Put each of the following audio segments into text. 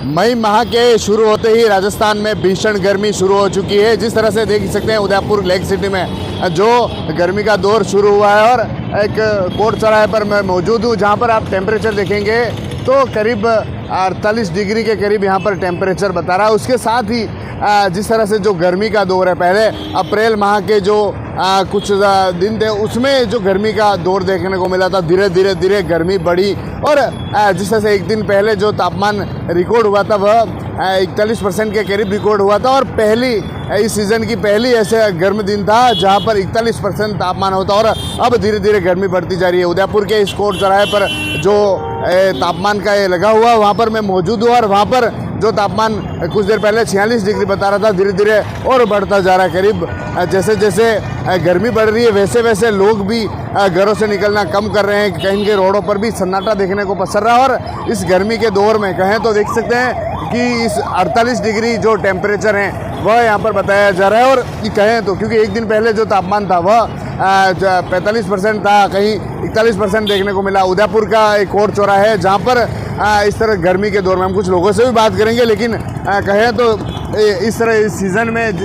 मई माह के शुरू होते ही राजस्थान में भीषण गर्मी शुरू हो चुकी है। जिस तरह से देख सकते हैं उदयपुर लेक सिटी में जो गर्मी का दौर शुरू हुआ है और एक कोट चौराहे पर मैं मौजूद हूँ जहाँ पर आप टेम्परेचर देखेंगे तो करीब 48 डिग्री के करीब यहाँ पर टेम्परेचर बता रहा है। उसके साथ ही जिस तरह से जो गर्मी का दौर है, पहले अप्रैल माह के जो कुछ दिन थे उसमें जो गर्मी का दौर देखने को मिला था, धीरे धीरे गर्मी बढ़ी और जिस तरह से एक दिन पहले जो तापमान रिकॉर्ड हुआ था वह 41% के करीब रिकॉर्ड हुआ था और पहली इस सीज़न की पहली ऐसे गर्म दिन था जहां पर 41% तापमान होता और अब धीरे धीरे गर्मी बढ़ती जा रही है। उदयपुर के इस कोट चौराहे पर जो तापमान का ये लगा हुआ वहाँ पर मैं मौजूद हूँ और वहाँ पर जो तापमान कुछ देर पहले 46 डिग्री बता रहा था धीरे धीरे और बढ़ता जा रहा है। करीब जैसे जैसे गर्मी बढ़ रही है वैसे वैसे लोग भी घरों से निकलना कम कर रहे हैं। कहीं के रोडों पर भी सन्नाटा देखने को पसर रहा है और इस गर्मी के दौर में कहें तो देख सकते हैं कि इस 48 डिग्री जो टेम्परेचर है वह यहाँ पर बताया जा रहा है। और कहें तो क्योंकि एक दिन पहले जो तापमान था वह 45% था, कहीं 41% देखने को मिला। उदयपुर का एक और चौराहा है जहाँ पर इस तरह गर्मी के दौर में हम कुछ लोगों से भी बात करेंगे, लेकिन कहें तो इस तरह इस सीज़न में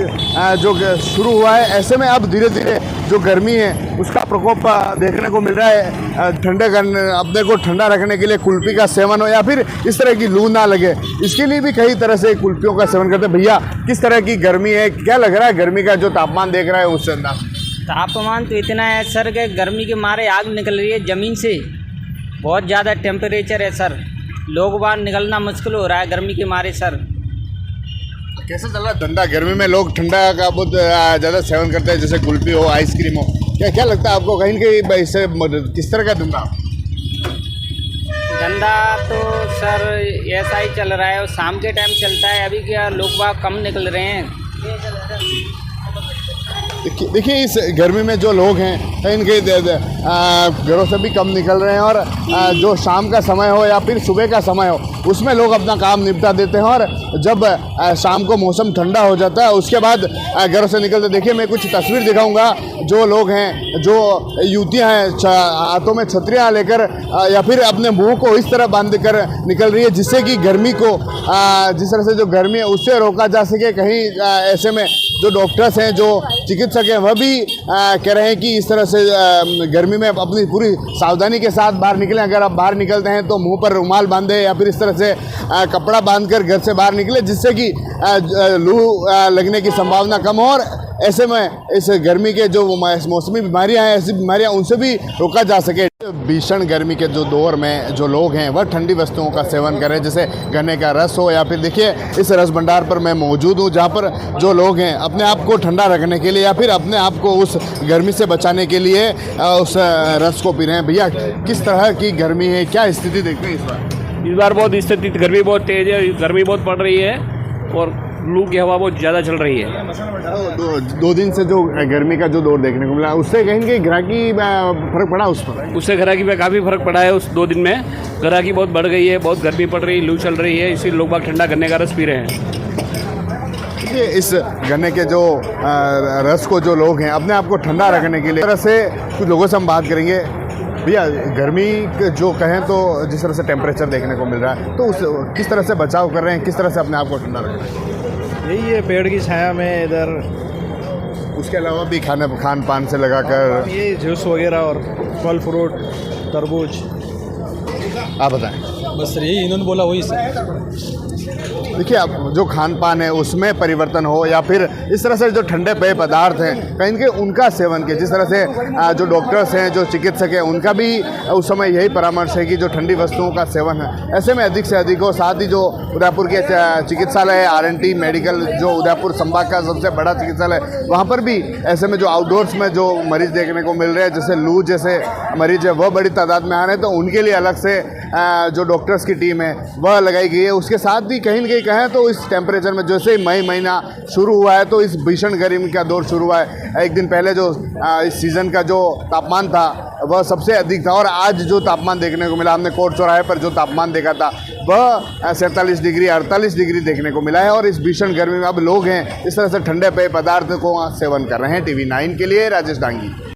जो शुरू हुआ है ऐसे में अब धीरे धीरे जो गर्मी है उसका प्रकोप देखने को मिल रहा है। ठंडे अपने को ठंडा रखने के लिए कुल्फी का सेवन हो या फिर इस तरह की लू ना लगे इसके लिए भी कई तरह से कुल्फियों का सेवन करते हैं। भैया किस तरह की गर्मी है, क्या लग रहा है गर्मी का जो तापमान देख रहा है उससे अंदाज? तापमान तो इतना है सर कि गर्मी के मारे आग निकल रही है ज़मीन से, बहुत ज़्यादा टेम्परेचर है सर, लोग बाहर निकलना मुश्किल हो रहा है गर्मी के मारे सर। कैसा चल रहा है धंधा? गर्मी में लोग ठंडा का बहुत ज़्यादा सेवन करते हैं, जैसे कुल्फी हो, आइसक्रीम हो, क्या क्या लगता है आपको कहीं कहीं इससे किस तरह का धंधा? धंधा तो सर ऐसा ही चल रहा है और शाम के टाइम चलता है। अभी क्या लोग बाहर कम निकल रहे हैं। देखिए इस गर्मी में जो लोग हैं कहीं कहीं घरों से भी कम निकल रहे हैं और जो शाम का समय हो या फिर सुबह का समय हो उसमें लोग अपना काम निपटा देते हैं और जब शाम को मौसम ठंडा हो जाता है उसके बाद घरों से निकलते। देखिए मैं कुछ तस्वीर दिखाऊंगा, जो लोग हैं, जो युवतियां हैं हाथों में छतरियाँ लेकर या फिर अपने मुंह को इस तरह बांध कर निकल रही है जिससे कि गर्मी को जिस तरह से जो गर्मी है उससे रोका जा सके। कहीं ऐसे में जो डॉक्टर्स हैं, जो चिकित्सक हैं, वह भी कह रहे हैं कि इस तरह से गर्मी में अपनी पूरी सावधानी के साथ बाहर निकलें। अगर आप बाहर निकलते हैं तो मुंह पर रुमाल बांधे या फिर इस तरह से कपड़ा बांधकर घर से बाहर निकले जिससे कि लू लगने की संभावना कम हो और ऐसे में इस गर्मी के जो मौसमी बीमारियां हैं ऐसी बीमारियां उनसे भी रोका जा सके। भीषण गर्मी के जो दौर में जो लोग हैं वह ठंडी वस्तुओं का सेवन करें, जैसे गन्ने का रस हो या फिर देखिए इस रस भंडार पर मैं मौजूद हूँ जहाँ पर जो लोग हैं अपने आप को ठंडा रखने के लिए या फिर अपने आप को उस गर्मी से बचाने के लिए उस रस को पी रहे हैं। भैया किस तरह की गर्मी है, क्या स्थिति देखते हैं इस बार? इस बार बहुत स्थिति, गर्मी बहुत तेज़ है, गर्मी बहुत पड़ रही है और लू की हवा बहुत ज़्यादा चल रही है। दो दिन से जो गर्मी का जो दौर देखने को मिला उससे कहीं कहीं ग्राहकी फर्क पड़ा उस पर? उससे ग्राहकी पे काफ़ी फर्क पड़ा है। उस 2 दिन में ग्राहकी बहुत बढ़ गई है, बहुत गर्मी पड़ रही है, लू चल रही है, इसीलिए लोग बाग ठंडा गन्ने का रस पी रहे हैं। ये इस गन्ने के जो रस को जो लोग हैं अपने आप को ठंडा रखने के लिए तरह से कुछ लोगों से हम बात करेंगे। भैया गर्मी जो कहें तो जिस तरह से टेम्परेचर देखने को मिल रहा है तो उस किस तरह से बचाव कर रहे हैं, किस तरह से अपने आप को ठंडा रख रहे हैं? यही है पेड़ की छाया में इधर, उसके अलावा भी खान पान से लगाकर ये जूस वगैरह और फल फ्रूट तरबूज। आप बताएं। बस यही इन्होंने बोला वही से। देखिए अब जो खान पान है उसमें परिवर्तन हो या फिर इस तरह से जो ठंडे पेय पदार्थ हैं कहीं के उनका सेवन किए, जिस तरह से जो डॉक्टर्स हैं, जो चिकित्सक हैं, उनका भी उस समय यही परामर्श है कि जो ठंडी वस्तुओं का सेवन है ऐसे में अधिक से अधिक हो। साथ ही जो उदयपुर के चिकित्सालय RNT मेडिकल जो उदयपुर संभाग का सबसे बड़ा चिकित्सालय वहाँ पर भी ऐसे में जो आउटडोर्स में जो मरीज देखने को मिल रहे हैं, जैसे लू जैसे मरीज है वह बड़ी तादाद में आ रहे हैं, तो उनके लिए अलग से जो डॉक्टर्स की टीम है वह लगाई गई है। उसके साथ भी कहीं न कहीं कहें तो इस टेम्परेचर में जैसे मई महीना शुरू हुआ है तो इस भीषण गर्मी का दौर शुरू हुआ है। एक दिन पहले जो इस सीज़न का जो तापमान था वह सबसे अधिक था और आज जो तापमान देखने को मिला, हमने कोट चौराहे पर जो तापमान देखा था वह 47 डिग्री 48 डिग्री देखने को मिला है। और इस भीषण गर्मी में अब लोग हैं इस तरह से ठंडे पेय पदार्थ को सेवन कर रहे हैं। TV9 के लिए राजेश डांगी।